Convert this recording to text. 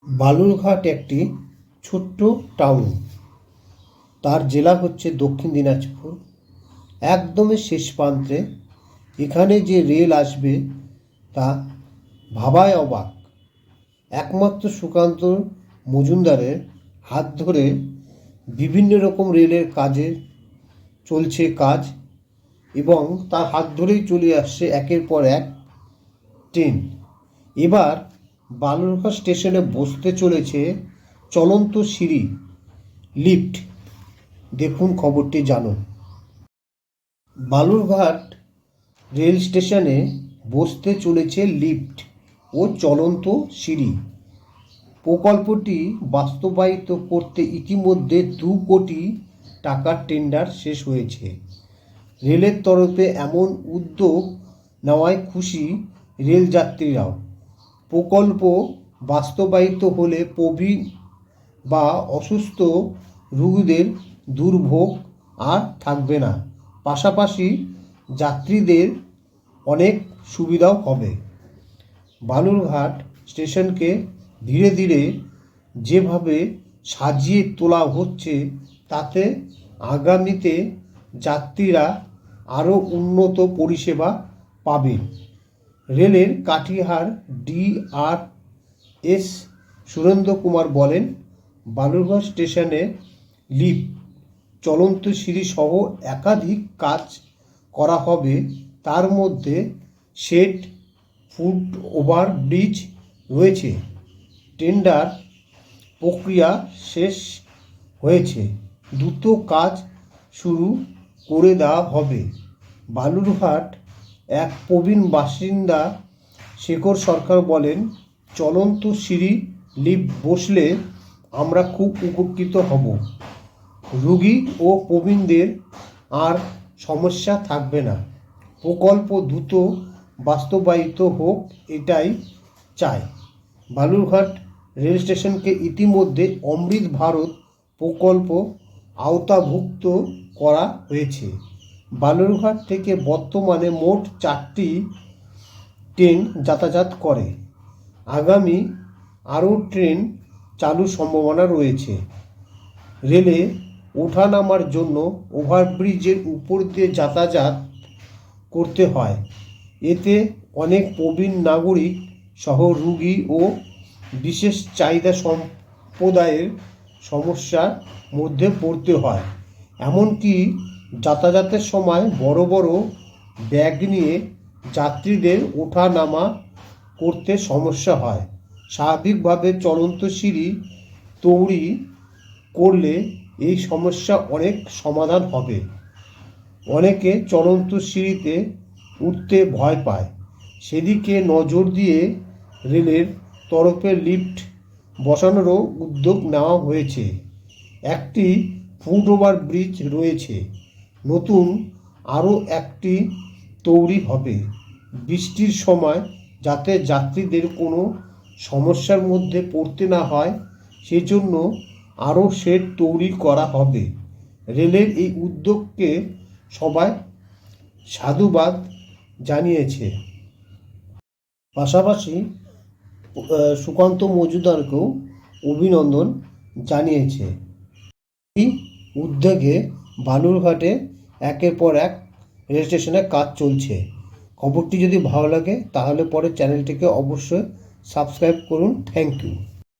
বালুরঘাট একটি ছোট্ট টাউন। তার জেলা হচ্ছে দক্ষিণ দিনাজপুর। একদমই শেষ প্রান্তে এখানে যে রেল আসবে তা ভাবায় অবাক। একমাত্র সুকান্ত মজুমদারের হাত ধরে বিভিন্ন রকম রেলের কাজে চলছে কাজ, এবং তার হাত ধরেই চলে আসছে একের পর এক ট্রেন। এবার বালুরঘাট স্টেশনে বসতে চলেছে চলন্ত সিঁড়ি, লিফট। দেখুন খবরটি জানুন। বালুরঘাট রেল স্টেশনে বসতে চলেছে লিফট ও চলন্ত সিঁড়ি। প্রকল্পটি বাস্তবায়িত করতে ইতিমধ্যে 2 কোটি টাকার টেন্ডার শেষ হয়েছে। রেলের তরফে এমন উদ্যোগ নেওয়ায় খুশি রেলযাত্রীরাও। প্রকল্প বাস্তবায়িত হলে প্রবীণ বা অসুস্থ রোগীদের দুর্ভোগ আর থাকবে না, পাশাপাশি যাত্রীদের অনেক সুবিধাও হবে। বালুরঘাট স্টেশনকে ধীরে ধীরে যেভাবে সাজিয়ে তোলা হচ্ছে তাতে আগামীতে যাত্রীরা আরও উন্নত পরিষেবা পাবেন। রেলের কাটিহার ডিআরএস সুরেন্দ্র কুমার বলেন, বালুরঘাট স্টেশনে লিফট, চলন্ত সিঁড়ি সহ একাধিক কাজ করা হবে। তার মধ্যে শেড, ফুট ওভারব্রিজ রয়েছে। টেন্ডার প্রক্রিয়া শেষ হয়েছে, দ্রুত কাজ শুরু করে দেওয়া হবে। বালুরঘাট এক প্রবীণ বাসিন্দা শেখর সরকার বলেন, চলন্ত সিঁড়ি লিফট বসলে আমরা খুব উপকৃত হব। রোগী ও প্রবীণদের আর সমস্যা থাকবে না। প্রকল্প দ্রুত বাস্তবায়িত হোক, এটাই চাই। বালুরঘাট রেল স্টেশনকে ইতিমধ্যে অমৃত ভারত প্রকল্প আওতাভুক্ত করা হয়েছে। বালুরঘাট থেকে বর্তমানে মোট 4টি ট্রেন যাতায়াত করে। আগামী আরও ট্রেন চালুর সম্ভাবনা রয়েছে। রেলে ওঠানামার জন্য ওভারব্রিজের উপর দিয়ে যাতায়াত করতে হয়। এতে অনেক প্রবীণ নাগরিক সহ রোগী ও বিশেষ চাহিদা সম্প্রদায়ের সমস্যার মধ্যে পড়তে হয়। এমনকি যাতায়াতের সময় বড় বড় ব্যাগ নিয়ে যাত্রীদের ওঠা নামা করতে সমস্যা হয়। স্বাভাবিকভাবে চলন্ত সিঁড়ি তৈরি করলে এই সমস্যা অনেক সমাধান হবে। অনেকে চলন্ত সিঁড়িতে উঠতে ভয় পায়, সেদিকে নজর দিয়ে রেলের তরফে লিফট বসানোরও উদ্যোগ নেওয়া হয়েছে। একটি ফুট ওভার ব্রিজ রয়েছে, নতুন আরও একটি তৈরি হবে। বৃষ্টির সময় যাতে যাত্রীদের কোনো সমস্যার মধ্যে পড়তে না হয় সেজন্য আরও শেড তৈরি করা হবে। রেলের এই উদ্যোগকে সবাই সাধুবাদ জানিয়েছে। পাশাপাশি সুকান্ত মজুমদারকেও অভিনন্দন জানিয়েছে। এই উদ্যোগে বালুরঘাটে একের পর এক রেল স্টেশনে কাজ চলছে। খবরটি যদি ভালো লাগে তাহলে পরে চ্যানেলটিকে অবশ্যই সাবস্ক্রাইব করুন। Thank you.